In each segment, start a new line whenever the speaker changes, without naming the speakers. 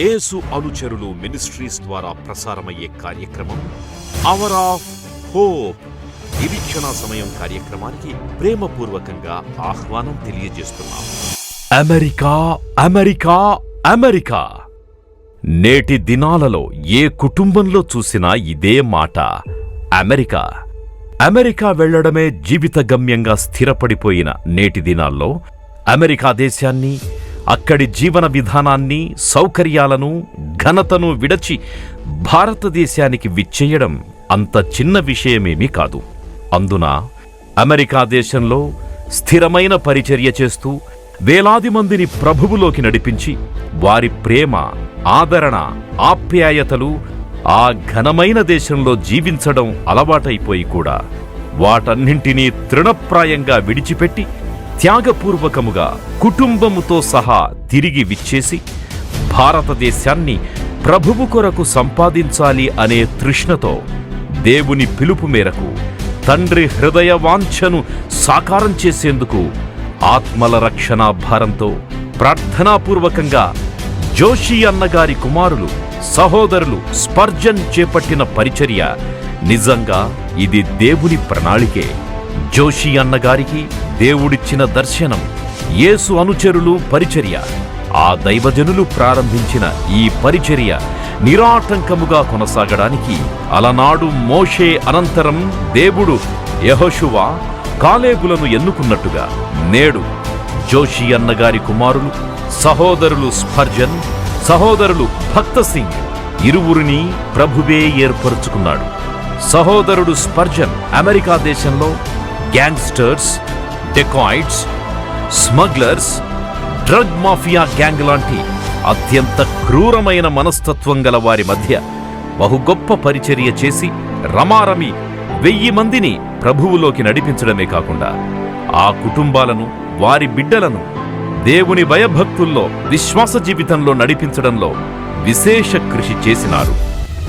యేసు అనుచరులు మినిస్ట్రీస్ ద్వారా ప్రసారమయ్యే కార్యక్రమం అవర్ ఆఫ్ హోప్. నిరీక్షణ సమయం కార్యక్రమానికి ప్రేమపూర్వకంగా ఆహ్వానం తెలియజేస్తున్నాం. America, America, America. నేటి దినాలలో ఏ కుటుంబంలో చూసినా ఇదే మాట, అమెరికా. అమెరికా వెళ్లడమే జీవిత గమ్యంగా స్థిరపడిపోయిన నేటి దినాల్లో అమెరికా దేశాన్ని, అక్కడి జీవన విధానాన్ని, సౌకర్యాలను, ఘనతను విడచి భారతదేశానికి విచ్చేయడం అంత చిన్న విషయమేమీ కాదు. అందున అమెరికా దేశంలో స్థిరమైన పరిచర్య చేస్తూ వేలాది మందిని ప్రభువులోకి నడిపించి వారి ప్రేమ, ఆదరణ, ఆప్యాయతలు ఆ ఘనమైన దేశంలో జీవించడం అలవాటైపోయి కూడా వాటన్నింటినీ తృణప్రాయంగా విడిచిపెట్టి త్యాగపూర్వకముగా కుటుంబముతో సహా తిరిగి విచ్చేసి భారతదేశాన్ని ప్రభువు కొరకు సంపాదించాలి అనే తృష్ణతో దేవుని పిలుపు మేరకు తండ్రి హృదయ వాంఛను సాకారం చేసేందుకు ఆత్మల రక్షణ భారంతో ప్రార్థనాపూర్వకంగా జోషి అన్నగారి కుమారులు, సహోదరులు స్పర్జన్ చేపట్టిన పరిచర్య నిజంగా ఇది దేవుని ప్రణాళికే. జోషి అన్నగారికి దేవుడిచ్చిన దర్శనం, యేసు అనుచరులు పరిచర్య. ఆ దైవజనులు ప్రారంభించిన ఈ పరిచర్య నిరాటంకముగా కొనసాగడానికి అలనాడు మోషే అనంతరం దేవుడు యెహోషువ, కాలేబులను ఎన్నుకున్నట్టుగా నేడు జోషి అన్నగారి కుమారులు, సహోదరులు స్పర్జన్, సహోదరులు భక్త సింగ్ ఇరువురిని ప్రభువే ఏర్పరుచుకున్నాడు. సహోదరుడు స్పర్జన్ అమెరికా దేశంలో gangsters, dacoits, smugglers, drug mafia gang లాంటి అత్యంత క్రూరమైన మనస్తత్వం గల వారి మధ్య బహు గొప్ప పరిచర్య చేసి రమారమి 1000 మందిని ప్రభువులోకి నడిపించడమే కాకుండా ఆ కుటుంబాలను, వారి బిడ్డలను దేవుని భయభక్తుల్లో, విశ్వాస జీవితంలో నడిపించడంలో విశేష కృషి చేసినారు.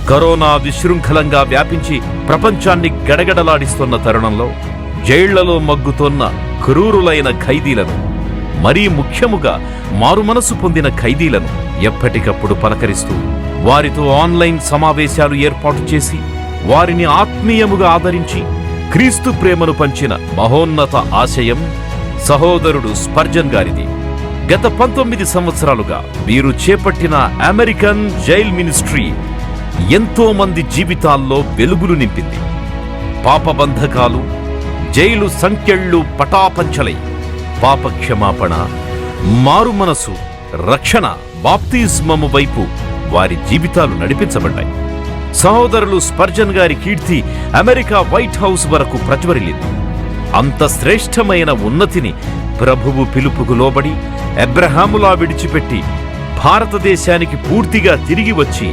కరోనా విశృంఖలంగా వ్యాపించి ప్రపంచాన్ని గడగడలాడిస్తున్న తరుణంలో జైళ్లలో మగ్గుతోన్న క్రూరులైన ఖైదీలను, మరీ ముఖ్యముగా మారుమనసు పొందిన ఖైదీలను ఎప్పటికప్పుడు పలకరిస్తూ వారితో ఆన్లైన్ సమావేశాలు ఏర్పాటు చేసి వారిని ఆత్మీయముగా ఆదరించి క్రీస్తు ప్రేమను పంచిన మహోన్నత ఆశయం సహోదరుడు స్పర్జన్ గారిది. గత 19 సంవత్సరాలుగా వీరు చేపట్టిన అమెరికన్ జైల్ మినిస్ట్రీ ఎంతో మంది జీవితాల్లో వెలుగులు నింపింది. పాపబంధకాలు, జైలు సంఖ్యళ్ళు పటాపంచలై పాపక్షమాపణ, మారుమనసు, రక్షణ, బాప్తిస్మము వైపు వారి జీవితాలు నడిపించబడ్డాయి. సహోదరులు స్పర్జన్ గారి కీర్తి అమెరికా వైట్ హౌస్ వరకు ప్రజ్వరిల్లింది. అంత శ్రేష్టమైన ఉన్నతిని ప్రభువు పిలుపుకు లోబడి అబ్రహాములా విడిచిపెట్టి భారతదేశానికి పూర్తిగా తిరిగి వచ్చి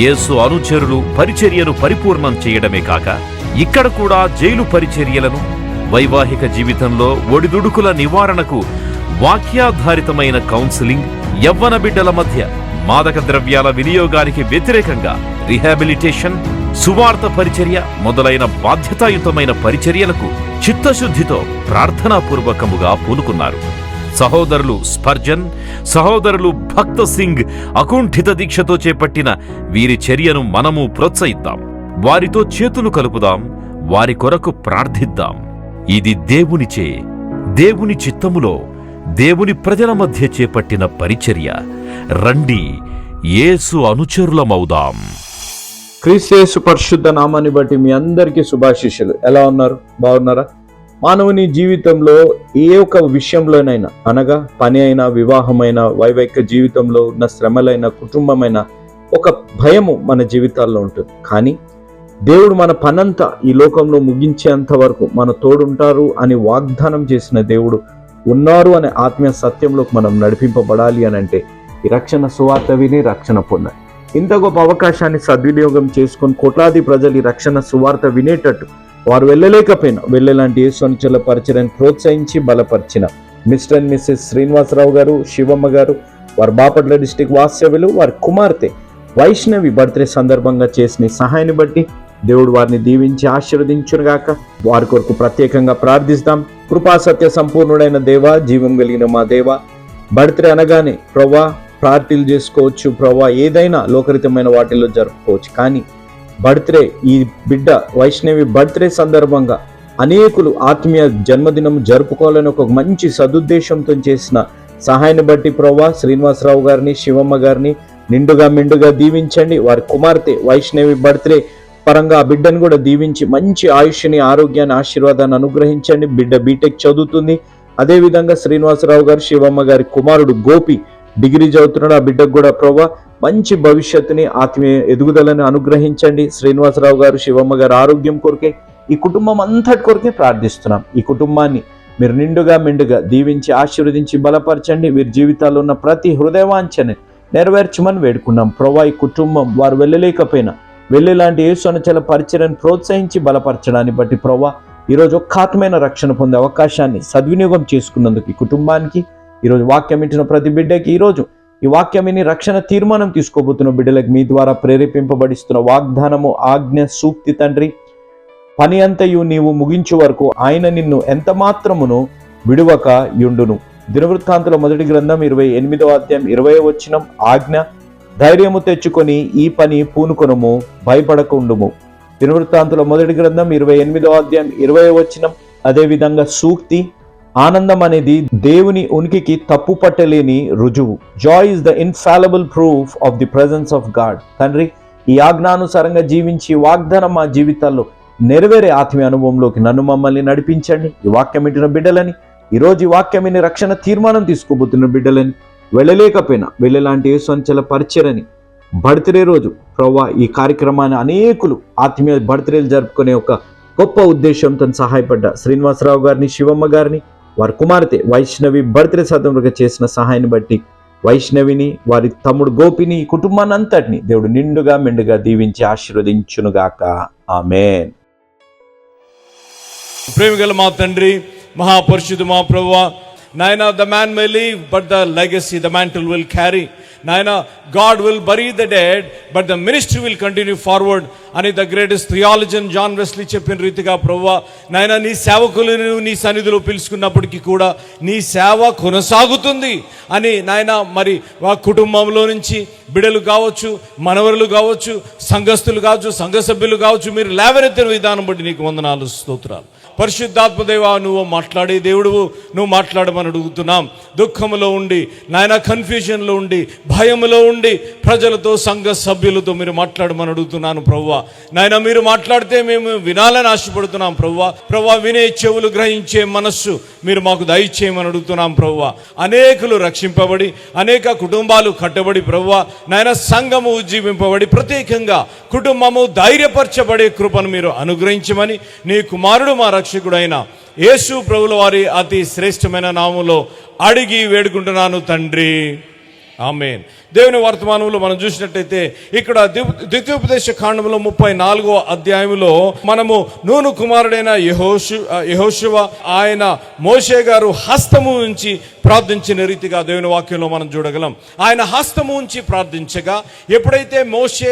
యేసు అనుచరులు పరిచర్యను పరిపూర్ణం చేయడమే కాక ఇక్కడ కూడా జైలు పరిచర్యలను, వైవాహిక జీవితంలో ఒడిదుడుకుల నివారణకు వాక్యాధారితమైన కౌన్సిలింగ్, యవ్వన బిడ్డల మధ్య మాదక ద్రవ్యాల వినియోగానికి వ్యతిరేకంగా రిహాబిలిటేషన్, సువార్త పరిచర్య మొదలైన బాధ్యతాయుతమైన పరిచర్యలకు చిత్తశుద్ధితో ప్రార్థనాపూర్వకముగా పూనుకున్నారు. సహోదరులు స్పర్జన్, సహోదరులు భక్త సింగ్ అకుంఠిత దీక్షతో చేపట్టిన వీరి చర్యను మనము ప్రోత్సహిద్దాం. వారితో చేతులు కలుపుదాం, వారి కొరకు ప్రార్థిద్దాం. ఇది దేవునిచే, దేవుని చిత్తములో, దేవుని ప్రజల మధ్య చేపట్టిన పరిచర్య. రండి, యేసు అనుచరులమవుదాం.
క్రీస్తు యేసు పరిశుద్ధ నామాన్ని బట్టి మీ అందరికీ శుభాశీస్సులు. ఎలా ఉన్నారు? బాగున్నారా? మానవుని జీవితంలో ఏ ఒక్క విషయంలోనైనా, అనగా పని అయినా, వివాహమైన, వైవాహిక జీవితంలో ఉన్న శ్రమలైన, కుటుంబమైన ఒక భయము మన జీవితాల్లో ఉంటుంది. కానీ దేవుడు మన పనంతా ఈ లోకంలో ముగించేంత వరకు మన తోడుంటారు అని వాగ్దానం చేసిన దేవుడు ఉన్నారు అనే ఆత్మీయ సత్యంలోకి మనం నడిపింపబడాలి అని అంటే ఈ రక్షణ సువార్త విని రక్షణ పొందాలి. ఇంత గొప్ప అవకాశాన్ని సద్వినియోగం చేసుకొని కోట్లాది ప్రజలు ఈ రక్షణ సువార్త వినేటట్టు వారు వెళ్ళలేకపోయినా వెళ్ళేలాంటి యేసు అనుచరుల పరిచర్యను ప్రోత్సహించి బలపరిచిన మిస్టర్ అండ్ మిస్సెస్ శ్రీనివాసరావు గారు, శివమ్మ గారు, వారి బాపట్ల డిస్టిక్ వాస్తవ్యులు, వారి కుమార్తె వైష్ణవి బర్త్డే సందర్భంగా చేసిన సహాయాన్ని బట్టి దేవుడు వారిని దీవించి ఆశీర్వదించునుగాక. వారి కొరకు ప్రత్యేకంగా ప్రార్థిస్తాం. కృపా సత్య సంపూర్ణుడైన దేవ, జీవం కలిగిన మా దేవ, బర్త్డే అనగానే ప్రవ్వా పార్టీలు చేసుకోవచ్చు ప్రభా, ఏదైనా లోకరితమైన వాటిల్లో జరుపుకోవచ్చు. కానీ బర్త్డే, ఈ బిడ్డ వైష్ణవి బర్త్డే సందర్భంగా అనేకులు ఆత్మీయ జన్మదినం జరుపుకోవాలని ఒక మంచి సదుద్దేశంతో చేసిన సహాయాన్ని బట్టి ప్రభా శ్రీనివాసరావు గారిని, శివమ్మ గారిని నిండుగా మెండుగా దీవించండి. వారి కుమార్తె వైష్ణవి బర్త్డే పరంగా ఆ బిడ్డను కూడా దీవించి మంచి ఆయుష్ని, ఆరోగ్యాన్ని, ఆశీర్వాదాన్ని అనుగ్రహించండి. బిడ్డ బీటెక్ చదువుతుంది. అదేవిధంగా శ్రీనివాసరావు గారు, శివమ్మ గారి కుమారుడు గోపి డిగ్రీ చదువుతున్నాడు. ఆ బిడ్డకు కూడా ప్రభా మంచి భవిష్యత్తుని, ఆత్మీయ ఎదుగుదలని అనుగ్రహించండి. శ్రీనివాసరావు గారు, శివమ్మ గారు ఆరోగ్యం కొరకే, ఈ కుటుంబం అంతటి కొరకే ప్రార్థిస్తున్నాం. ఈ కుటుంబాన్ని మీరు నిండుగా మెండుగా దీవించి ఆశీర్వదించి బలపరచండి. వీరి జీవితాల్లో ఉన్న ప్రతి హృదయవాంఛని నెరవేర్చమని వేడుకున్నాం ప్రభా. ఈ కుటుంబం వారు వెళ్ళలేకపోయినా వెళ్ళేలాంటి యేసు అనుచల పరిచర్యను ప్రోత్సహించి బలపరచడాన్ని బట్టి ప్రభా ఈరోజు ఒక్కాత్మైన రక్షణ పొందే అవకాశాన్ని సద్వినియోగం చేసుకున్నందుకు ఈ కుటుంబానికి, ఈరోజు వాక్యం వింటున్న ప్రతి బిడ్డకి, ఈరోజు ఈ వాక్యం విని రక్షణ తీర్మానం తీసుకోబోతున్న బిడ్డలకు మీ ద్వారా ప్రేరేపింపబడిస్తున్న వాగ్దానము, ఆజ్ఞ, సూక్తి తండ్రి, పని అంతయు నీవు ముగించు వరకు ఆయన నిన్ను ఎంత మాత్రమును విడువక యుండును. దినవృత్తాంతుల మొదటి గ్రంథం 28వ అధ్యాయం 20వ వచనం, ఆజ్ఞ, ధైర్యము తెచ్చుకొని ఈ పని పూనుకొనుము, భయపడకుండుము. దినవృత్తాంతుల మొదటి గ్రంథం 28వ అధ్యాయం 20వ వచనం. అదేవిధంగా సూక్తి, ఆనందం అనేది దేవుని ఉనికికి తప్పు పట్టలేని రుజువు. Joy is the ఇన్ఫాలబుల్ proof of the presence of God. తండ్రి, ఈ ఆజ్ఞానుసారంగా జీవించి వాగ్దానం మా జీవితాల్లో నెరవేరే ఆత్మీయ అనుభవంలోకి నన్ను, మమ్మల్ని నడిపించండి. ఈ వాక్యం వింటున్న బిడ్డలని, ఈరోజు ఈ వాక్యం విని రక్షణ తీర్మానం తీసుకోబోతున్న బిడ్డలని, వెళ్ళలేకపోయినా వెళ్ళేలాంటి యేసు అనుచల పరిచర్యని బర్త్డే రోజు ప్రభా ఈ కార్యక్రమాన్ని అనేకులు ఆత్మీయ బర్త్డేలు జరుపుకునే ఒక గొప్ప ఉద్దేశంతో సహాయపడ్డ శ్రీనివాసరావు గారిని, శివమ్మ గారిని, వారి కుమార్తె వైష్ణవి బర్త్డే సందర్భంగా చేసిన సహాయాన్ని బట్టి వైష్ణవిని, వారి తమ్ముడు గోపిని, ఈ కుటుంబాన్ని అంతటిని దేవుడు నిండుగా మెండుగా దీవించి ఆశీర్వదించునుగాక. ఆమేన్.
ప్రేమగల మా తండ్రి, మహాపరిశుద్ధ మా ప్రభువా, నాయన, the man may leave but the legacy, the mantle will carry. నాయన, God will bury the dead but the ministry will continue forward అని ద గ్రేటెస్ట్ థియాలజన్ జాన్ వెస్లీ చెప్పిన రీతిగా ప్రభువా, నాయన, నీ సేవకులను నీ సన్నిధిలో పిలుచుకున్నప్పటికీ కూడా నీ సేవ కొనసాగుతుంది అని నాయన, మరి ఆ కుటుంబంలో నుంచి బిడ్డలు కావచ్చు, మనవరులు కావచ్చు, సంఘస్థులు కావచ్చు, సంఘ సభ్యులు కావచ్చు, మీరు లేవనెత్తిన విధానం బట్టి నీకు వందనాలు, స్తోత్రాలు. పరిశుద్ధాత్మదేవా, నువ్వు మాట్లాడే దేవుడువు, నువ్వు మాట్లాడమని అడుగుతున్నాం. దుఃఖంలో ఉండి నాయన, కన్ఫ్యూజన్లో ఉండి, భయంలో ఉండి ప్రజలతో, సంఘ సభ్యులతో మీరు మాట్లాడమని అడుగుతున్నాను ప్రభువా. నాయన, మీరు మాట్లాడితే మేము వినాలని ఆశపడుతున్నాం ప్రభువా. వినే చెవులు, గ్రహించే మనస్సు మీరు మాకు దయచేయమని అడుగుతున్నాం ప్రభువా. అనేకులు రక్షింపబడి, అనేక కుటుంబాలు కట్టబడి ప్రభువా, నాయన, సంఘము ఉజ్జీవింపబడి, ప్రత్యేకంగా కుటుంబము ధైర్యపరచబడే కృపను మీరు అనుగ్రహించమని నీ కుమారుడు మా రక్షకుడైన యేసు ప్రభుల వారి అతి శ్రేష్టమైన నామములో అడిగి వేడుకుంటున్నాను తండ్రి, ఆమేన్. దేవుని వర్తమానంలో మనం చూసినట్టయితే ఇక్కడ ద్వితీయోపదేశ కాండంలో 34వ అధ్యాయంలో మనము నూను కుమారుడైన యెహోషువ ఆయన మోషే గారు హస్తము ఉంచి ప్రార్థించిన రీతిగా దేవుని వాక్యంలో మనం చూడగలం. ఆయన హస్తము ఉంచి ప్రార్థించగా, ఎప్పుడైతే మోషే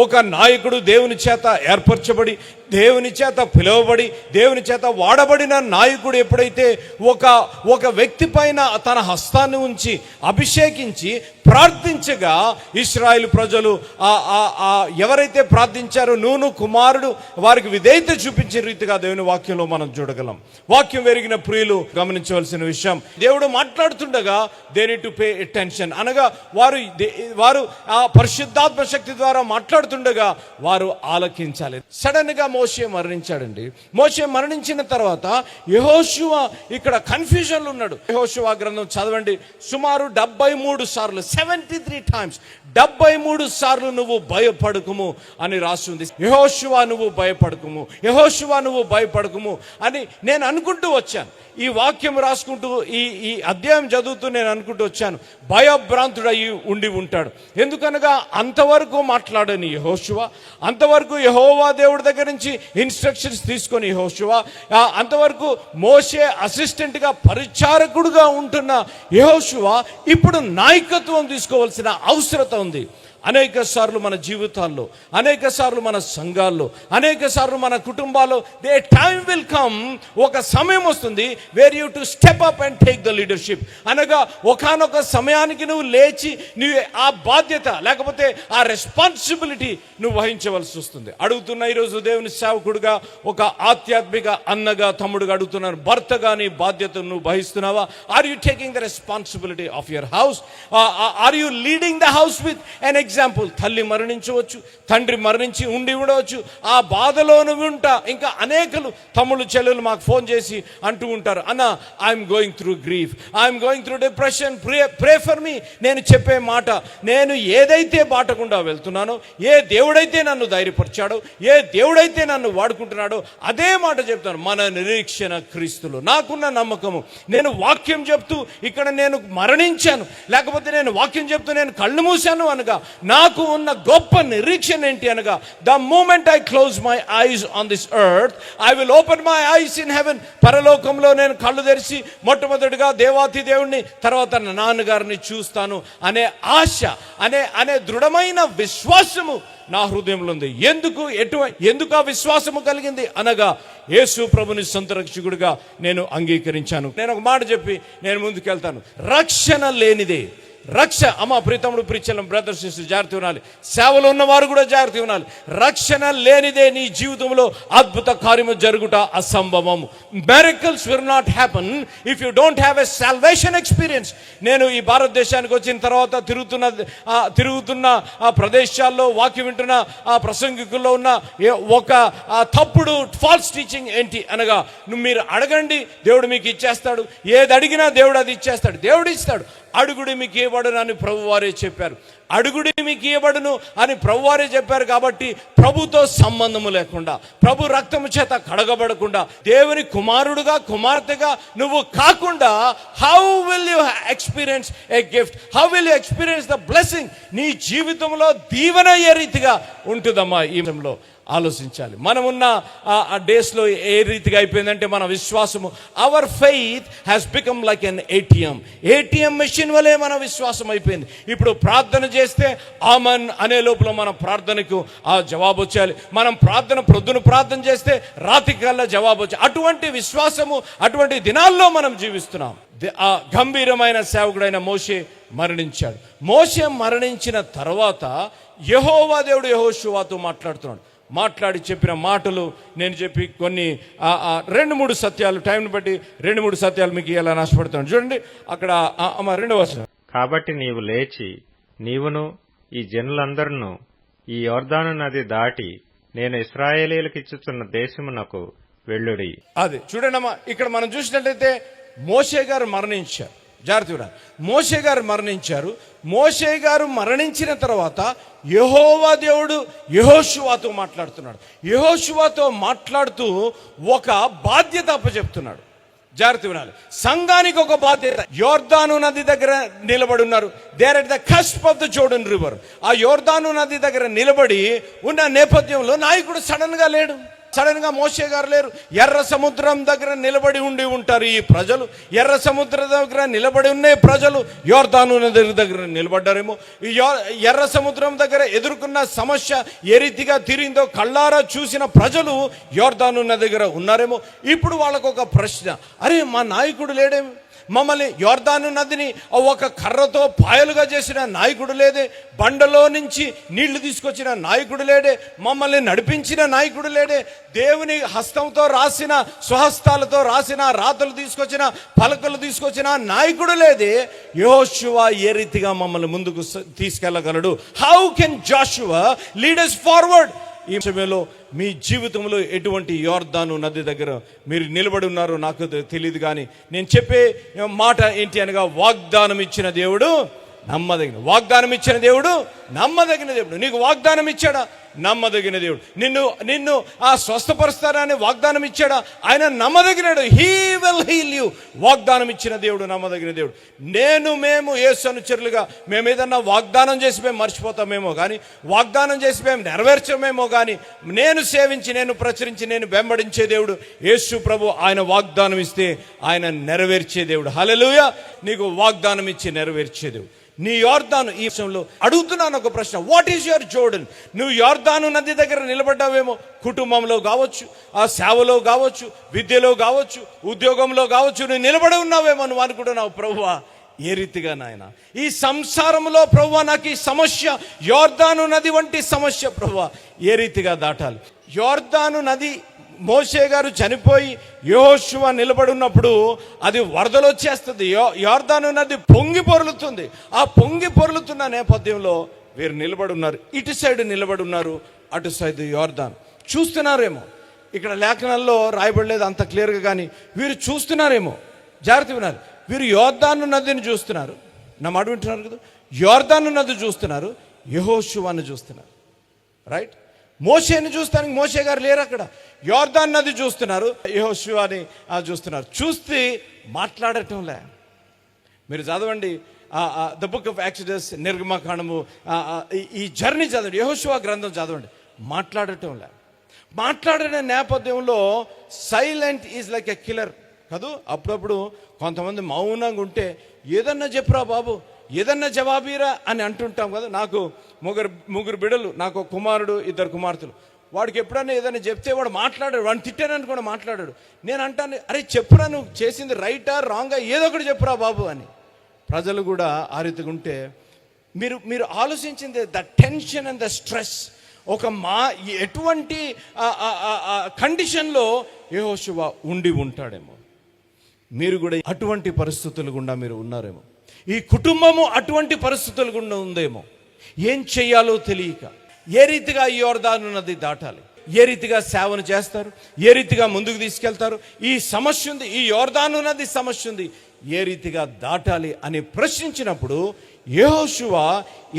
ఒక నాయకుడు దేవుని చేత ఏర్పరచబడి, దేవుని చేత పిలువబడి, దేవుని చేత వాడబడిన నాయకుడు ఎప్పుడైతే ఒక వ్యక్తి పైన తన హస్తాన్ని ఉంచి అభిషేకించి ప్రార్థించగా, ఇశ్రాయేలు ప్రజలు ఎవరైతే ప్రార్థించారో నూను కుమారుడు వారికి విధేయత చూపించిన రీతిగా దేవుని వాక్యంలో మనం చూడగలం. వాక్యం వెరిగిన ప్రియులు గమనించవలసిన విషయం, దేవుడు మాట్లాడుతుండగా they need to pay attention. అనగా వారు ఆ పరిశుద్ధాత్మ శక్తి ద్వారా మాట్లాడుతుండగా వారు ఆలకించాలి. సడన్ గా మోషే మరణించాడండి. మోషే మరణించిన తర్వాత యెహోషువ ఇక్కడ కన్ఫ్యూజన్ లో ఉన్నాడు. యెహోషువ గ్రంథం చదవండి, సుమారు 73 సార్లు, 73 times, 73 సార్లు నువ్వు భయపడకుము అని రాసి ఉంది. యెహోషువ నువ్వు భయపడకుము, యెహోషువ నువ్వు భయపడకుము అని నేను అనుకుంటూ వచ్చాను. ఈ వాక్యం రాసుకుంటూ ఈ అధ్యాయం చదువుతూ నేను అనుకుంటూ వచ్చాను, భయభ్రాంతుడయి ఉండి ఉంటాడు. ఎందుకనగా అంతవరకు మాట్లాడని యెహోషువ, అంతవరకు యెహోవా దేవుడి దగ్గర నుంచి ఇన్స్ట్రక్షన్స్ తీసుకొని యెహోషువ, అంతవరకు మోషే అసిస్టెంట్గా పరిచారకుడుగా ఉంటున్న యెహోషువ ఇప్పుడు నాయకత్వం తీసుకోవాల్సిన అవసరత ఉంది. అనేక సార్లు మన జీవితాల్లో, అనేక సార్లు మన సంఘాల్లో, అనేక సార్లు మన కుటుంబాల్లో దే టైమ్ విల్ కమ్, ఒక సమయం వస్తుంది where you to step up and take the leadership. అనగా ఒకానొక సమయానికి నువ్వు లేచి నువ్వు ఆ బాధ్యత లేకపోతే ఆ రెస్పాన్సిబిలిటీ నువ్వు వహించవలసి వస్తుంది. అడుగుతున్నా ఈరోజు దేవుని సేవకుడుగా, ఒక ఆధ్యాత్మిక అన్నగా, తమ్ముడుగా అడుగుతున్నాను, భర్తగా నీ బాధ్యతను నువ్వు వహిస్తున్నావా? Are you taking the responsibility of your house? Are you leading the house with an example? తల్లి మరణించవచ్చు, తండ్రి మరణించి ఉండి ఉండవచ్చు, ఆ బాధలో నువ్వు ఉంటా. ఇంకా అనేకలు తమ్ముళ్ళు చెల్లెలు మాకు ఫోన్ చేసి అంటూ ఉంటారు, అన్న I'm going through grief, I'm going through depression, pray for me. నేను చెప్పే మాట, నేను ఏదైతే బాటకుండా వెళ్తున్నానో, ఏ దేవుడైతే నన్ను ధైర్యపరిచాడో, ఏ దేవుడైతే నన్ను వాడుకుంటున్నాడో అదే మాట చెప్తాను. మన నిరీక్షణ క్రీస్తులో. నాకున్న నమ్మకము, నేను వాక్యం చెప్తూ ఇక్కడ నేను మరణించాను, లేకపోతే నేను వాక్యం చెప్తూ నేను కళ్ళు మూసాను అనగా నాకు ఉన్న గొప్ప నిరీక్షణ ఏంటి అనగా, the moment I close my eyes on this earth, I will open my eyes in heaven. పరలోకంలో నేను కళ్ళు తెరిచి మొట్టమొదటిగా దేవాతి దేవుణ్ణి, తర్వాత నా నాన్నగారిని చూస్తాను అనే ఆశ, అనే దృఢమైన విశ్వాసము నా హృదయంలో ఉంది. ఎందుకు ఆ విశ్వాసము కలిగింది అనగా, యేసు ప్రభుని సొంత రక్షకుడిగా నేను అంగీకరించాను. నేను ఒక మాట చెప్పి నేను ముందుకెళ్తాను. రక్షణ లేనిదే అమ్మ ప్రీతముడు ప్రీచలం బ్రదర్స్ సిస్టర్స్ జాగ్రత్త వినాలి, సేవలో ఉన్నవారు కూడా జాగ్రత్త వినాలి. రక్షణ లేనిదే నీ జీవితంలో అద్భుత కార్యము జరుగుట అసంభవము. Miracles will not happen if you don't have a salvation experience. నేను ఈ భారతదేశానికి వచ్చిన తర్వాత తిరుగుతున్న ఆ ప్రదేశాల్లో వాక్యం వింటున్న ఆ ప్రసంగికుల్లో ఉన్న ఒక తప్పుడు ఫాల్స్ టీచింగ్ ఏంటి అనగా, మీరు అడగండి దేవుడు మీకు ఇచ్చేస్తాడు, ఏది అడిగినా దేవుడు అది ఇచ్చేస్తాడు. దేవుడు ఇస్తాడు. అడుగుడి మీకు ఇవ్వబడును అని ప్రభువారే చెప్పారు. అడుగుడి మీకు ఇవ్వబడును అని ప్రభువారే చెప్పారు. కాబట్టి ప్రభుతో సంబంధము లేకుండా, ప్రభు రక్తము చేత కడగబడకుండా, దేవుని కుమారుడుగా కుమార్తెగా నువ్వు కాకుండా, how will you experience A gift? How will you experience the blessing? నీ జీవితంలో దీవెన ఏ రీతిగా ఉంటుందమ్మా? ఈ విషయంలో ఆలోచించాలి. మనమున్న ఆ డేస్లో ఏ రీతిగా అయిపోయిందంటే మన విశ్వాసము, our faith has become like an ATM machine వలె మన విశ్వాసం అయిపోయింది. ఇప్పుడు ప్రార్థన చేస్తే ఆమన్ అనే లోపల మన ప్రార్థనకు ఆ జవాబు వచ్చేయాలి. మనం ప్రొద్దున ప్రార్థన చేస్తే రాత్రికల్లా జవాబు వచ్చాయి. అటువంటి విశ్వాసము, అటువంటి దినాల్లో మనం జీవిస్తున్నాం. ఆ గంభీరమైన సేవకుడైన మోషే మరణించాడు. మోషే మరణించిన తర్వాత యెహోవా దేవుడు యెహోషువతో మాట్లాడి చెప్పిన మాటలు నేను చెప్పి కొన్ని 2-3 సత్యాలు, టైంని బట్టి 2-3 సత్యాలు మీకు ఇవ్వాలని ఆశపడుతున్నాను. చూడండి అక్కడ 2వ వచనం.
కాబట్టి నీవు లేచి నీవును ఈ జనులందరూ ఈ యోర్దాను నది దాటి నేను ఇశ్రాయేలీయులకు ఇచ్చుచున్న దేశమునకు వెళ్ళుడి.
అది చూడండి అమ్మా, ఇక్కడ మనం చూసినట్లయితే మోషే గారు మరణించారు. జాగ్రత్త, మోషే గారు మరణించారు. మోషే గారు మరణించిన తర్వాత యెహోవా దేవుడు యెహోషువతో మాట్లాడుతున్నాడు. యెహోషువతో మాట్లాడుతూ ఒక బాధ్యత అప్పచెప్తున్నాడు. జాగ్రత్త వినాలి. సంఘానికి ఒక బాధ్యత. యోర్దాను నది దగ్గర నిలబడి ఉన్నారు. They are at the cusp of the Jordan river. ఆ యోర్దాను నది దగ్గర నిలబడి ఉన్న నేపథ్యంలో నాయకుడు సడన్ గా లేడు. సడన్ గా మోషే గారు లేరు. ఎర్ర సముద్రం దగ్గర నిలబడి ఉంటారు ఈ ప్రజలు. ఎర్ర సముద్రం దగ్గర నిలబడి ఉన్న ప్రజలు యోర్దాను నది దగ్గర నిలబడ్డారేమో. ఈ ఎర్ర సముద్రం దగ్గర ఎదుర్కొన్న సమస్య ఏ రీతిగా తీరిందో కళ్ళారా చూసిన ప్రజలు యోర్దాను నది దగ్గర ఉన్నారేమో. ఇప్పుడు వాళ్ళకు ఒక ప్రశ్న, అరే మా నాయకుడు లేడేమో, మమ్మల్ని యోర్దాను నదిని ఒక కర్రతో పాయలుగా చేసిన నాయకుడు లేదే, బండలో నుంచి నీళ్లు తీసుకొచ్చిన నాయకుడు లేడే, మమ్మల్ని నడిపించిన నాయకుడు లేడే, దేవుని హస్తంతో రాసిన స్వహస్తాలతో రాసిన రాతలు తీసుకొచ్చిన పలకలు తీసుకొచ్చిన నాయకుడు లేదే. యెహోషువ ఏ రీతిగా మమ్మల్ని ముందుకు తీసుకెళ్ళగలడు? How can Joshua lead us forward? ఈ సమయంలో మీ జీవితంలో ఎటువంటి యోర్దాను నది దగ్గర మీరు నిలబడి ఉన్నారో నాకు తెలియదు, కానీ నేను చెప్పే మాట ఏంటి అనగా, వాగ్దానం ఇచ్చిన దేవుడు నమ్మదగిన. వాగ్దానం ఇచ్చిన దేవుడు నమ్మదగిన దేవుడు. నీకు వాగ్దానం ఇచ్చాడా? నమ్మదగిన దేవుడు. నిన్ను ఆ స్వస్థపరుస్తానని వాగ్దానం ఇచ్చాడా? ఆయన నమ్మదగినడు. He will heal you. వాగ్దానం ఇచ్చిన దేవుడు నమ్మదగిన దేవుడు. మేము యేసు అనుచరులుగా మేము ఏదన్నా వాగ్దానం చేసి మేము మర్చిపోతామేమో కానీ, వాగ్దానం చేసి మేము నెరవేర్చమేమో కానీ, నేను సేవించి, నేను ప్రచురించి, నేను వెంబడించే దేవుడు యేసు ప్రభు. ఆయన వాగ్దానం ఇస్తే ఆయన నెరవేర్చే దేవుడు. హల్లెలూయా. నీకు వాగ్దానం ఇచ్చి నెరవేర్చే దేవుడు. నీ యోర్దాను ఈ విషయంలో అడుగుతున్నాను ఒక ప్రశ్న. What is your Jordan? నువ్వు యోర్దాను నది దగ్గర నిలబడ్డావేమో. కుటుంబంలో కావచ్చు, ఆ సేవలో కావచ్చు, విద్యలో కావచ్చు, ఉద్యోగంలో కావచ్చు, నువ్వు నిలబడి ఉన్నావేమో. నువ్వు అనుకుంటున్నావు, ప్రభువా ఏ రీతిగా నాయన ఈ సంసారంలో ప్రభువా నాకు ఈ సమస్య, యోర్దాను నది వంటి సమస్య ప్రభువా ఏ రీతిగా దాటాలి? యోర్దాను నది, మోషే గారు చనిపోయి యెహోషువ నిలబడి ఉన్నప్పుడు అది వరదలు వచ్చేస్తుంది. యోర్దాను నది పొంగి పొర్లుతుంది. ఆ పొంగి పొర్లుతున్న నేపథ్యంలో వీరు నిలబడి ఉన్నారు. ఇటు సైడ్ నిలబడి ఉన్నారు, అటు సైడ్ యోర్దాను చూస్తున్నారేమో. ఇక్కడ లేఖనాల్లో రాయబడలేదు అంత క్లియర్గా, కానీ వీరు చూస్తున్నారేమో. జాగ్రత్త వినాలి. వీరు యోర్దాను నదిని చూస్తున్నారు. నా మాట వింటున్నారు కదా? యోర్దాను నది చూస్తున్నారు, యెహోషువను చూస్తున్నారు. రైట్? మోషేని చూస్తానికి మోషే గారు లేరు అక్కడ. యోర్దాను నది చూస్తున్నారు, యెహోషువని చూస్తున్నారు. చూస్తే మాట్లాడటంలే. మీరు చదవండి ద బుక్ ఆఫ్ ఎక్సోడస్, నిర్గమకాండము, ఈ జర్నీ చదవండి, యెహోషువ గ్రంథం చదవండి. మాట్లాడటంలే. మాట్లాడిన నేపథ్యంలో silent is like a killer కాదు. అప్పుడప్పుడు కొంతమంది మౌనంగా ఉంటే ఏదన్నా చెప్పురా బాబు, ఏదన్నా జవాబీరా అని అంటుంటాం కదా. నాకు ముగ్గురు బిడ్డలు, నాకు కుమారుడు, 2 కుమార్తెలు. వాడికి ఎప్పుడన్నా ఏదైనా చెప్తే వాడు మాట్లాడాడు, వాడిని తిట్టానని కూడా మాట్లాడాడు. నేను అంటాను, అరే చెప్పురా, నువ్వు చేసింది రైటా రాంగా, ఏదో ఒకటి చెప్పురా బాబు అని. ప్రజలు కూడా ఆ రీతిగా ఉంటే మీరు ఆలోచించింది the tension and the stress. ఎటువంటి కండిషన్లో యెహోషువ ఉండి ఉంటాడేమో. మీరు కూడా అటువంటి పరిస్థితులు గుండా మీరు ఉన్నారేమో. ఈ కుటుంబము అటువంటి పరిస్థితులు గుండా ఉందేమో. ఏం చెయ్యాలో తెలియక ఏ రీతిగా ఈ యోర్దాను నది దాటాలి, ఏ రీతిగా సేవను చేస్తారు, ఏ రీతిగా ముందుకు తీసుకెళ్తారు, ఈ సమస్య ఉంది, ఈ యోర్దాను నది సమస్య ఉంది, ఏ రీతిగా దాటాలి అని ప్రశ్నించినప్పుడు యెహోషువ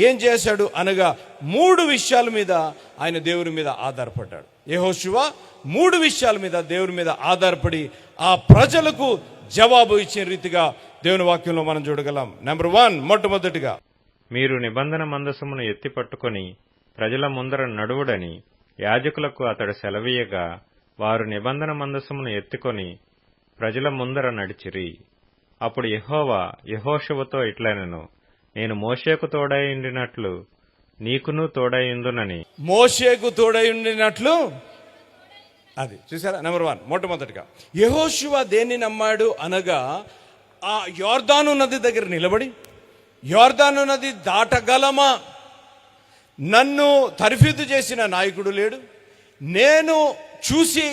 ఏం చేశాడు అనగా 3 విషయాల మీద ఆయన దేవుని మీద ఆధారపడ్డాడు. యెహోషువ 3 విషయాల మీద దేవుని మీద ఆధారపడి ఆ ప్రజలకు జవాబు ఇచ్చిన రీతిగా దేవుని వాక్యంలో మనం చూడగలం. నెంబర్ 1, మొట్టమొదటిగా,
మీరు నిబంధన మందసమును ఎత్తి పట్టుకొని ప్రజల ముందర నడువుడని యాజకులకు అతడు సెలవీయగా, వారు నిబంధన మందసమును ఎత్తుకొని ప్రజల ముందర నడిచిరి. అప్పుడు యెహోవా యెహోషువతో ఇట్లనెను, నేను మోషేకు తోడై ఉండినట్లు నీకును తోడై ఉందునని.
మోషేకు తోడై ఉండినట్లు, అది చూసారా? నెంబర్ 1, మొట్టమొదటిగా యెహోషువ దేన్ని నమ్మాడు అనగా, ఆ యోర్దాను నది దగ్గర నిలబడి, యోర్దాను నది దాటగలమా, నన్ను తర్ఫీదు చేసిన నాయకుడు లేడు, నేను చూసి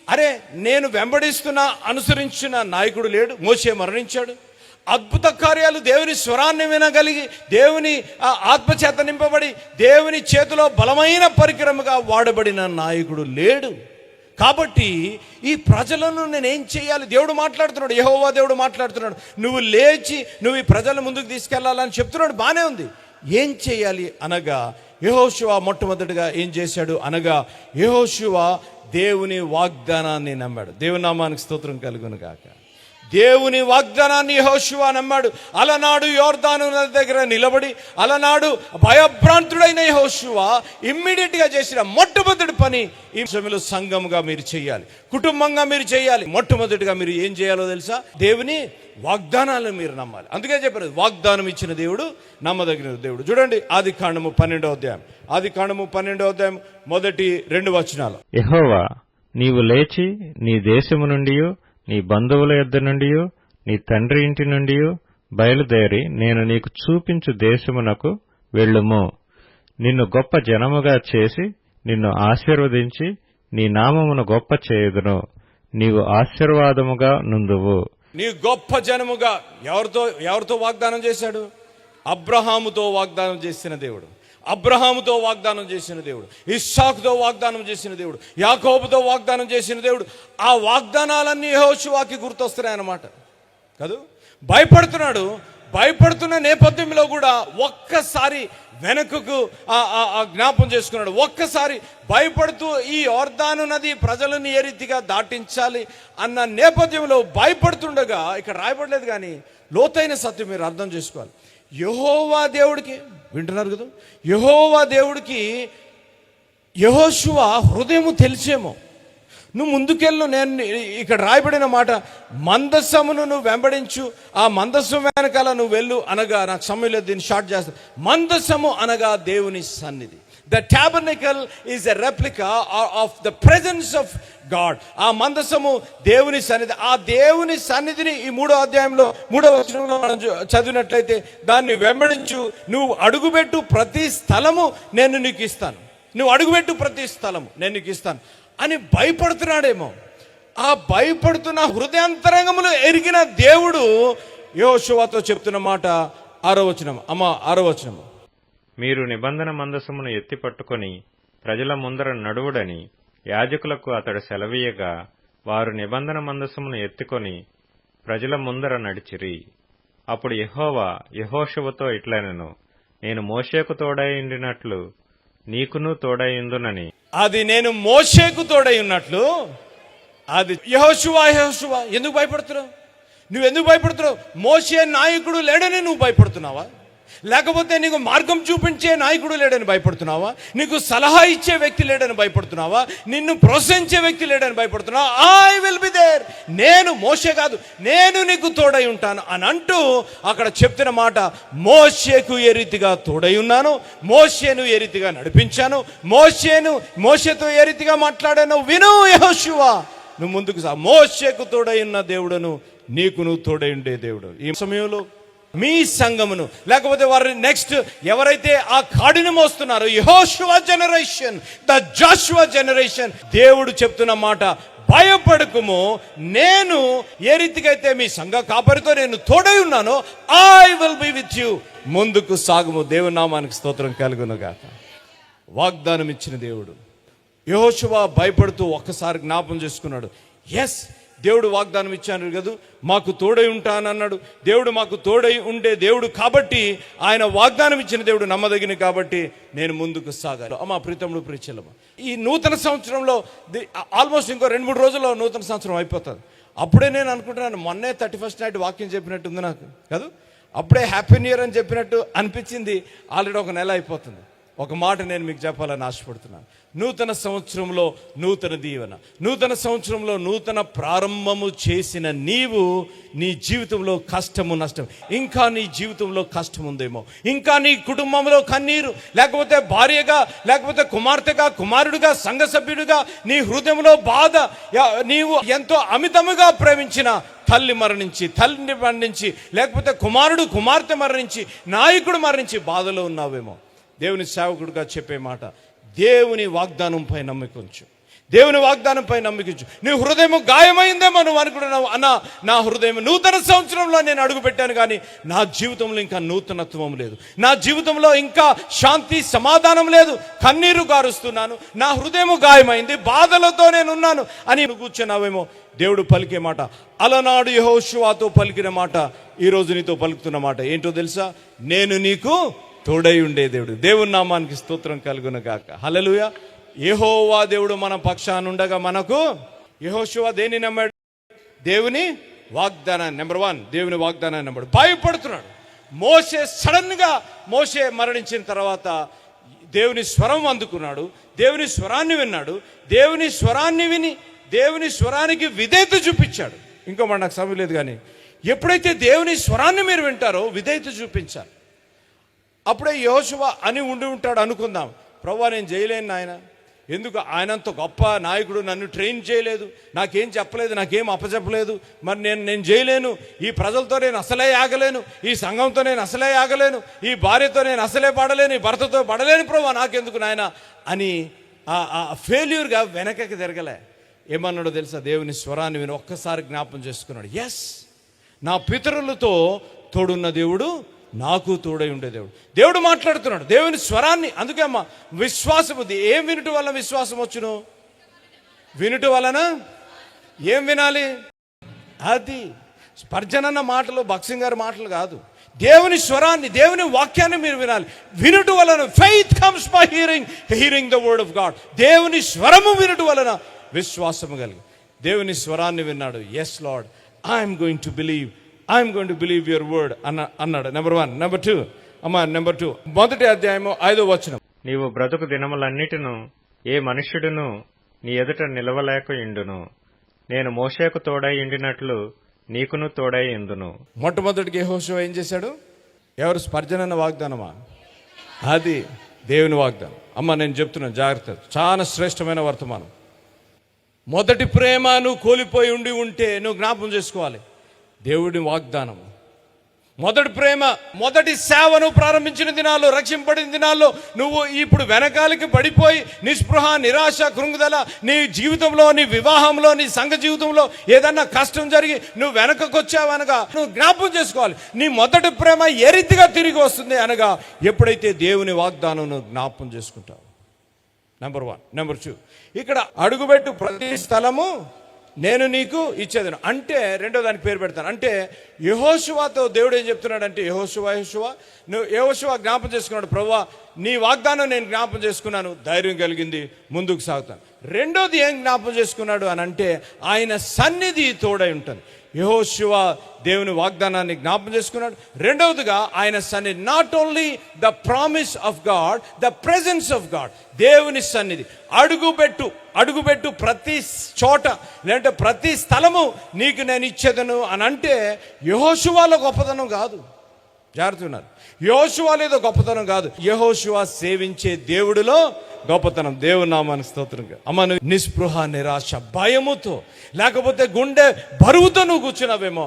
అరే నేను వెంబడిస్తున్నా అనుసరించిన నాయకుడు లేడు. మోషే మరణించాడు. అద్భుత కార్యాలు, దేవుని స్వరాన్ని వినగలిగి, దేవుని ఆత్మచేత నింపబడి, దేవుని చేతిలో బలమైన పరికరముగా వాడబడిన నాయకుడు లేడు. కాబట్టి ఈ ప్రజలను నేనేం చేయాలి? దేవుడు మాట్లాడుతున్నాడు, యెహోవా దేవుడు మాట్లాడుతున్నాడు. నువ్వు లేచి నువ్వు ఈ ప్రజల ముందుకు తీసుకెళ్లాలని చెప్తున్నాడు. బానే ఉంది. ఏం చేయాలి అనగా, యెహోషువ మొట్టమొదటిగా ఏం చేశాడు అనగా, యెహోషువ దేవుని వాగ్దానాన్ని నమ్మాడు. దేవుని నామానికి స్తోత్రం కలుగును గాక. దేవుని వాగ్దానాన్ని యెహోషువ నమ్మాడు. అలనాడు యోర్దాను నది దగ్గర నిలబడి, అలనాడు భయభ్రాంతుడైన యెహోషువ ఇమ్మీడియట్ గా చేసిన మొట్టమొదటి పని ఈ సమయంలో సంఘముగా మీరు చేయాలి, కుటుంబంగా మీరు చేయాలి. మొట్టమొదటిగా మీరు ఏం చేయాలో తెలుసా? దేవుని వాగ్దానాలను మీరు నమ్మాలి. అందుకే చెప్పారు, వాగ్దానం ఇచ్చిన దేవుడు నమ్మదగిన దేవుడు. చూడండి, ఆదికాండము 12వ అధ్యాయం, ఆదికాండము 12వ అధ్యాయం మొదటి 2 వచనాలు.
యెహోవా, నీవు లేచి నీ దేశము నుండి, నీ బంధువుల యొద్ద నుండి, నీ తండ్రి ఇంటి నుండి బయలుదేరి నేను నీకు చూపించు దేశమునకు వెళ్ళుము. నిన్ను గొప్ప జనముగా చేసి నిన్ను ఆశీర్వదించి నీ నామమును గొప్ప చేయుదును. నీవు ఆశీర్వాదముగా నుందువు.
నీ గొప్ప జనముగా ఎవరితో వాగ్దానం చేశాడు? అబ్రహాముతో వాగ్దానం చేసిన దేవుడు, అబ్రహాముతో వాగ్దానం చేసిన దేవుడు, ఇస్సాకుతో వాగ్దానం చేసిన దేవుడు, యాకోబుతో వాగ్దానం చేసిన దేవుడు. ఆ వాగ్దానాలన్నీ యెహోషువకి గుర్తొస్తున్నాయన్నమాట కాదు. భయపడుతున్న నేపథ్యంలో కూడా ఒక్కసారి వెనకకు జ్ఞాపం చేసుకున్నాడు. ఒక్కసారి భయపడుతూ ఈ యోర్దాను నది ప్రజలను ఏ రీతిగా దాటించాలి అన్న నేపథ్యంలో భయపడుతుండగా, ఇక్కడ రాయబడలేదు కానీ లోతైన సత్యం మీరు అర్థం చేసుకోవాలి. యెహోవా దేవుడికి, వింటున్నారు కదా, యెహోవా దేవుడికి యెహోషువ హృదయము తెలిసేమో. నువ్వు ముందుకెళ్ళు, నేను ఇక్కడ రాయబడిన మాట, మందస్సమును నువ్వు వెంబడించు, ఆ మందస్సం వెనకాల నువ్వు వెళ్ళు అనగా, నాకు సమయం లేదు దీన్ని షార్ట్ చేస్తాను. మందస్సము అనగా దేవుని సన్నిధి. The tabernacle is a replica of the presence of God. ఆ మందస్సము దేవుని సన్నిధి. ఆ దేవుని సన్నిధిని ఈ 3వ అధ్యాయంలో 3వ వచనంలో మనం చదివినట్లయితే, దాన్ని వెంబడించు, నువ్వు అడుగుపెట్టు ప్రతి స్థలము నేను నీకు ఇస్తాను, నువ్వు అడుగుపెట్టు ప్రతి స్థలము నేను నీకు ఇస్తాను అని భయపడుతున్నాడేమో. ఆ భయపడుతున్న హృదయాంతరంగములు ఎరిగిన దేవుడు యెహోషువతో చెప్తున్న మాట 6వ వచనం. 6వ వచనం,
మీరు నిబంధన మందసమును ఎత్తి పట్టుకొని ప్రజల ముందర నడువుడని యాజకులకు అతడు సెలవీయగా, వారు నిబంధన మందసమును ఎత్తుకొని ప్రజల ముందర నడిచిరి. అప్పుడు యెహోవా యెహోషువతో ఇట్లనెను, నేను మోషేకు తోడై ఉండినట్లు నీకును తోడైందునని.
అది నేను మోషేకు తోడై ఉన్నట్లు, అది యెహోషువ ఎందుకు భయపడుతున్నావు? నువ్వు ఎందుకు భయపడుతున్నావు? మోషే నాయకుడు లేడని నువ్వు భయపడుతున్నావా? లేకపోతే నీకు మార్గం చూపించే నాయకుడు లేడని భయపడుతున్నావా? నీకు సలహా ఇచ్చే వ్యక్తి లేడని భయపడుతున్నావా? నిన్ను ప్రోత్సహించే వ్యక్తి లేడని భయపడుతున్నావా? ఐ విల్ బి దేర్, నేను మోషే కాదు, నేను నీకు తోడై ఉంటాను అని అంటూ అక్కడ చెప్తున్న మాట, మోషేకు ఏ రీతిగా తోడై ఉన్నాను, మోషేను ఏ రీతిగా నడిపించాను, మోషేతో ఏ రీతిగా మాట్లాడాను విను యెహోషువ, నువ్వు ముందుకు సా. మోషేకు తోడై ఉన్న దేవుడను నీకు నువ్వు తోడై ఉండే దేవుడు. ఈ సమయంలో మీ సంఘమును, లేకపోతే వారి నెక్స్ట్ ఎవరైతే ఆ కాడిని మోస్తున్నారో, యెహోషువ జనరేషన్, ద జాషువా జనరేషన్, దేవుడు చెప్తున్న మాట, భయపడకుము, నేను ఏ రీతిగా అయితే మీ సంఘ కాపరితో నేను తోడై ఉన్నానో, I will be with you. ముందుకు సాగుము. దేవుని నామానికి స్తోత్రం కలుగునుగాక. వాగ్దానం ఇచ్చిన దేవుడు. యెహోషువ భయపడుతూ ఒక్కసారి జ్ఞాపం చేసుకున్నాడు. ఎస్, దేవుడు వాగ్దానం ఇచ్చాను కదా, మాకు తోడై ఉంటానన్నాడు. దేవుడు మాకు తోడై ఉండే దేవుడు కాబట్టి, ఆయన వాగ్దానం ఇచ్చిన దేవుడు నమ్మదగిన కాబట్టి నేను ముందుకు సాగాలి. అమ్మా ప్రీతముడు ప్రీచెల్లమ్మ, ఈ నూతన సంవత్సరంలో ఆల్మోస్ట్ ఇంకో 2-3 రోజుల్లో నూతన సంవత్సరం అయిపోతుంది. అప్పుడే నేను అనుకుంటున్నాను, మొన్నే 31st నైట్ వాక్యం చెప్పినట్టు ఉంది నాకు కాదు, అప్పుడే హ్యాపీ న్యూ ఇయర్ అని చెప్పినట్టు అనిపించింది. ఆల్రెడీ 1 నెల అయిపోతుంది. ఒక మాట నేను మీకు చెప్పాలని ఆశపడుతున్నాను. నూతన సంవత్సరంలో నూతన దీవెన, నూతన సంవత్సరంలో నూతన ప్రారంభము చేసిన నీవు, నీ జీవితంలో కష్టము నష్టం, ఇంకా నీ జీవితంలో కష్టం ఉందేమో, ఇంకా నీ కుటుంబంలో కన్నీరు, లేకపోతే భార్యగా, లేకపోతే కుమార్తెగా, కుమారుడిగా, సంఘ సభ్యుడిగా నీ హృదయంలో బాధ, నీవు ఎంతో అమితముగా ప్రేమించిన తల్లిని మరణించి, లేకపోతే కుమార్తె మరణించి, నాయకుడు మరణించి బాధలో ఉన్నావేమో. దేవుని సేవకుడిగా చెప్పే మాట, దేవుని వాగ్దానంపై నమ్మికుంచు, దేవుని వాగ్దానంపై నమ్మికుంచు. నీ హృదయం గాయమైందేమో నువ్వు అనుకుంటున్నావు, అన్న నా హృదయం నూతన సంవత్సరంలో నేను అడుగు పెట్టాను, కానీ నా జీవితంలో ఇంకా నూతనత్వం లేదు, నా జీవితంలో ఇంకా శాంతి సమాధానం లేదు, కన్నీరు గారుస్తున్నాను, నా హృదయం గాయమైంది, బాధలతో నేను ఉన్నాను అని కూర్చున్నావేమో. దేవుడు పలికే మాట, అలనాడు యెహోషువతో పలికిన మాట ఈరోజు నీతో పలుకుతున్న మాట ఏంటో తెలుసా? నేను నీకు తోడై ఉండే దేవుడు. దేవుని నామానికి స్తోత్రం కలుగునుగాక. హల్లెలూయా. యెహోవా దేవుడు మన పక్షానుండగా మనకు, యెహోషువ దేన్ని నమ్మాడు? దేవుని వాగ్దానాన్ని. నెంబర్ 1, దేవుని వాగ్దానాన్ని నమ్మాడు. భయపడుతున్నాడు. మోషే మరణించిన తర్వాత దేవుని స్వరం అందుకున్నాడు, దేవుని స్వరాన్ని విన్నాడు, దేవుని స్వరాన్ని విని దేవుని స్వరానికి విధేయత చూపించాడు. ఇంకో మాట నాకు సమయం లేదు, కానీ ఎప్పుడైతే దేవుని స్వరాన్ని మీరు వింటారో విధేయత చూపించాలి. అప్పుడే యెహోషువ అని ఉండి ఉంటాడు అనుకుందాం, ప్రభువా నేను చేయలేను నాయన, ఎందుకు ఆయనంత గొప్ప నాయకుడు నన్ను ట్రైన్ చేయలేదు, నాకేం చెప్పలేదు, నాకేం అప్పచెప్పలేదు, మరి నేను చేయలేను, ఈ ప్రజలతో నేను అసలే ఆగలేను, ఈ సంఘంతో నేను అసలే ఆగలేను, ఈ భార్యతో నేను అసలే పడలేను, ఈ భర్తతో పడలేను ప్రభువా నాకెందుకు నాయన అని ఫెయిల్యూర్గా వెనకకి తిరగలే. ఏమన్నాడో తెలుసా? దేవుని స్వరాన్ని విని ఒక్కసారి జ్ఞాపం చేసుకున్నాడు. ఎస్, నా పితరులతో తోడున్న దేవుడు నాకు తోడై ఉండే దేవుడు. దేవుడు మాట్లాడుతున్నాడు దేవుని స్వరాన్ని. అందుకే అమ్మ విశ్వాసం ఉంది. ఏం వినుట వల్ల విశ్వాసం వచ్చును? వినుట వలన ఏం వినాలి? అది స్పర్జనన్న మాటలు, భక్సింగ్ గారి మాటలు కాదు. దేవుని స్వరాన్ని, దేవుని వాక్యాన్ని మీరు వినాలి. వినుట వలన faith comes by hearing the word of God. దేవుని స్వరము వినుట వలన విశ్వాసము కలిగి. దేవుని స్వరాన్ని విన్నాడు. Yes Lord, I'm going to believe your word అన్నాడు. నెంబర్ 1. నెంబర్ 2 అమ్మా, నెంబర్ 2 మొదటి అధ్యాయము 5వ వచనం.
నీవు బ్రతుకు దినములన్నిటిను ఏ మనుష్యుడును నీ ఎదుట నిలవలేక ఇండును. నేను మోషేకు తోడై ఉండినట్లు నీకును తోడై ఇందును.
మొట్టమొదటికి యెహోషువ ఏం చేశాడు? ఎవరు? స్పర్జనన్న వాగ్దానమా? అది దేవుని వాగ్దానం. అమ్మ నేను చెప్తున్నాను జాగ్రత్త, చాలా శ్రేష్టమైన వర్తమానం. మొదటి ప్రేమ నువ్వు కోల్పోయి ఉంటే నువ్వు జ్ఞాపకం చేసుకోవాలి. దేవుడి వాగ్దానం, మొదటి ప్రేమ, మొదటి సేవను ప్రారంభించిన దినాల్లో, రక్షింపడిన దినాల్లో నువ్వు ఇప్పుడు వెనకాలకి పడిపోయి నిస్పృహ, నిరాశ, కృంగుదల, నీ జీవితంలో, నీ వివాహంలో, నీ సంఘ జీవితంలో ఏదన్నా కష్టం జరిగి నువ్వు వెనకకు వచ్చావనగా నువ్వు జ్ఞాపకం చేసుకోవాలి. నీ మొదటి ప్రేమ ఏ రీతిగా తిరిగి వస్తుంది అనగా ఎప్పుడైతే దేవుని వాగ్దానం నువ్వు జ్ఞాపకం చేసుకుంటావు. నెంబర్ 1. నెంబర్ 2, ఇక్కడ అడుగుపెట్టు ప్రతి స్థలము నేను నీకు ఇచ్చేదను అంటే, రెండో దానికి పేరు పెడతాను అంటే, యెహోషువతో దేవుడు ఏం చెప్తున్నాడు అంటే, యెహోషువ జ్ఞాపం చేసుకున్నాడు, ప్రభువా నీ వాగ్దానం నేను జ్ఞాపం చేసుకున్నాను, ధైర్యం కలిగింది, ముందుకు సాగుతాను. రెండోది ఏం జ్ఞాపం చేసుకున్నాడు అని అంటే, ఆయన సన్నిధి తోడై ఉంటుంది. యెహోషువ దేవుని వాగ్దానాన్ని జ్ఞాపం చేసుకున్నాడు. రెండవదిగా ఆయన సన్నిధి, not only the promise of God, the presence of God, దేవుని సన్నిధి. అడుగుపెట్టు ప్రతి చోట, లేదంటే ప్రతి స్థలము నీకు నేను ఇచ్చేదను అని అంటే, యెహోషువలో గొప్పతనం కాదు, జాగ్రత్త ఉన్నారు. యెహోషువలో ఏదో గొప్పతనం కాదు, యెహోషువ సేవించే దేవుడిలో గొప్పతనం. దేవుని నామానికి స్తోత్రంగా. అమ్మ, నువ్వు నిస్పృహ, నిరాశ, భయముతో, లేకపోతే గుండె బరువుతో నువ్వు కూర్చున్నావేమో,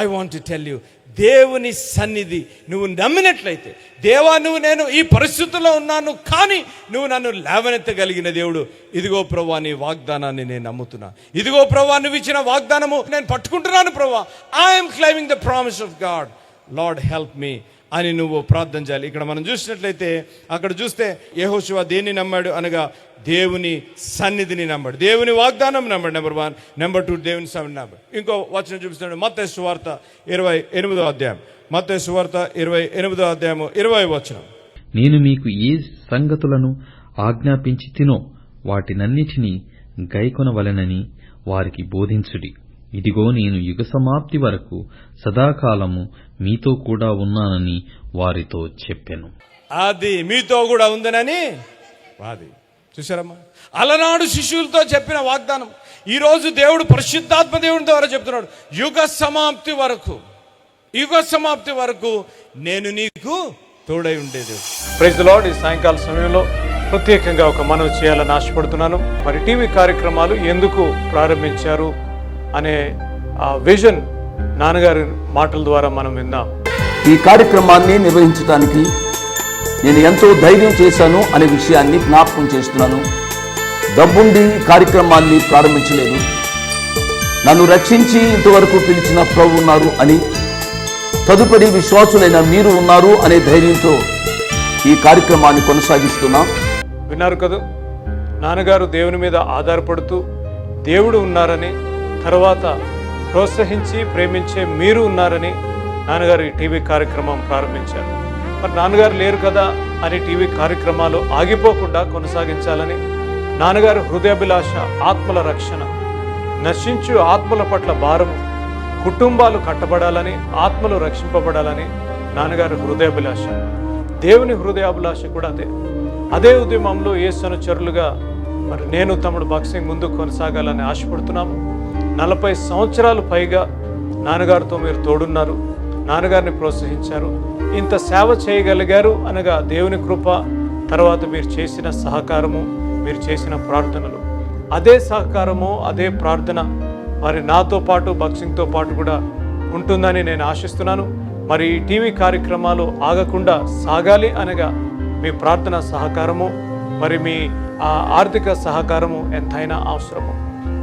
I want to tell you, దేవుని సన్నిధి నువ్వు నమ్మినట్లయితే, దేవా నేను ఈ పరిస్థితుల్లో ఉన్నాను కానీ నువ్వు నన్ను లేవనెత్తగలిగిన దేవుడు, ఇదిగో ప్రభువా నీ వాగ్దానాన్ని నేను నమ్ముతున్నా, ఇదిగో ప్రభువా నువ్వు ఇచ్చిన వాగ్దానము నేను పట్టుకుంటున్నాను ప్రభువా, I'm claiming the promise of God, lord help me అని నువ్వు ప్రార్థన చేయాలి. ఇక్కడ మనం చూసినట్లయితే, అక్కడ చూస్తే యెహోషువ దేన్ని నమ్మాడు అనగా దేవుని సన్నిధిని నమ్మాడు, దేవుని వాగ్దానం నమ్మాడు. నెంబర్ 1. నెంబర్ 2, దేవుని సన్నిధి నమ్మాడు. ఇంకో వచనం చూపిస్తున్నాడు, మత్తయి సువార్త 28వ అధ్యాయం. మత్తయి సువార్త 28వ అధ్యాయము 20వ వచనం.
నేను మీకు ఏ సంగతులను ఆజ్ఞాపించి తినో వాటినన్నిటినీ గైకొనవలెనని వారికి బోధించుడి. ఇదిగో నేను యుగ సమాప్తి వరకు సదాకాలము మీతో కూడా ఉన్నానని వారితో చెప్పెను.
అది మీతో కూడా ఉందనని అది చూసారమ్మా, అలనాడు శిష్యులతో చెప్పిన వాగ్దానం ఈరోజు దేవుడు పరిశుద్ధాత్మ దేవుని ద్వారా చెప్తున్నాడు. యుగ సమాప్తి వరకు నేను నీకు తోడై ఉండేది.
Praise the Lord. ఈ సాయంకాల సమయంలో ప్రత్యేకంగా ఒక మనవి చేయాలని ఆశపడుతున్నాను. మరి టీవీ కార్యక్రమాలు ఎందుకు ప్రారంభించారు అనే ఆ విజన్ నాన్నగారి మాటల ద్వారా మనం విందాం.
ఈ కార్యక్రమాన్ని నిర్వహించడానికి నేను ఎంతో ధైర్యం చేశాను అనే విషయాన్ని జ్ఞాపకం చేస్తున్నాను. డబ్బుండి కార్యక్రమాన్ని ప్రారంభించలేదు, నన్ను రక్షించి ఇంతవరకు పిలిచిన ప్రభు ఉన్నారు అని, తదుపరి విశ్వాసులైన మీరు ఉన్నారు అనే ధైర్యంతో ఈ కార్యక్రమాన్ని కొనసాగిస్తున్నాం.
విన్నారు కదా, నాన్నగారు దేవుని మీద ఆధారపడుతూ దేవుడు ఉన్నారని, తర్వాత ప్రోత్సహించి ప్రేమించే మీరు ఉన్నారని నాన్నగారు ఈ టీవీ కార్యక్రమం ప్రారంభించారు. మరి నాన్నగారు లేరు కదా అని టీవీ కార్యక్రమాలు ఆగిపోకుండా కొనసాగించాలని, నాన్నగారు హృదయాభిలాష ఆత్మల రక్షణ, నశించు ఆత్మల పట్ల భారము, కుటుంబాలు కట్టబడాలని, ఆత్మలు రక్షింపబడాలని నాన్నగారు హృదయాభిలాష. దేవుని హృదయాభిలాష కూడా అదే ఉద్యమంలో యేసు అనుచరులుగా మరి నేను తమ్ముడు బాక్సింగ్ ముందుకు కొనసాగాలని ఆశపడుతున్నాము. 40 సంవత్సరాలు పైగా నాన్నగారితో మీరు తోడున్నారు, నాన్నగారిని ప్రోత్సహించారు, ఇంత సేవ చేయగలిగారు అనగా దేవుని కృప, తర్వాత మీరు చేసిన సహకారము, మీరు చేసిన ప్రార్థనలు, అదే సహకారము అదే ప్రార్థన మరి నాతో పాటు బాక్సింగ్తో పాటు కూడా ఉంటుందని నేను ఆశిస్తున్నాను. మరి ఈ టీవీ కార్యక్రమాలు ఆగకుండా సాగాలి అనగా మీ ప్రార్థన సహకారము, మరి మీ ఆర్థిక సహకారము ఎంతైనా అవసరము.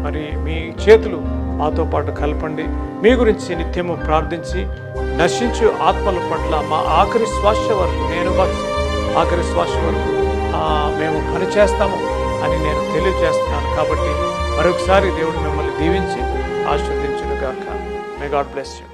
మరి మీ చేతులు మాతో పాటు కలపండి. మీ గురించి నిత్యము ప్రార్థించి నశించు ఆత్మల పట్ల మా ఆఖరి శ్వాస వరకు, నేను ఆఖరి శ్వాస వరకు మేము పనిచేస్తాము అని నేను తెలియజేస్తున్నాను. కాబట్టి మరొకసారి దేవుడు మిమ్మల్ని దీవించి ఆశీర్వదించును గాక. May God bless you.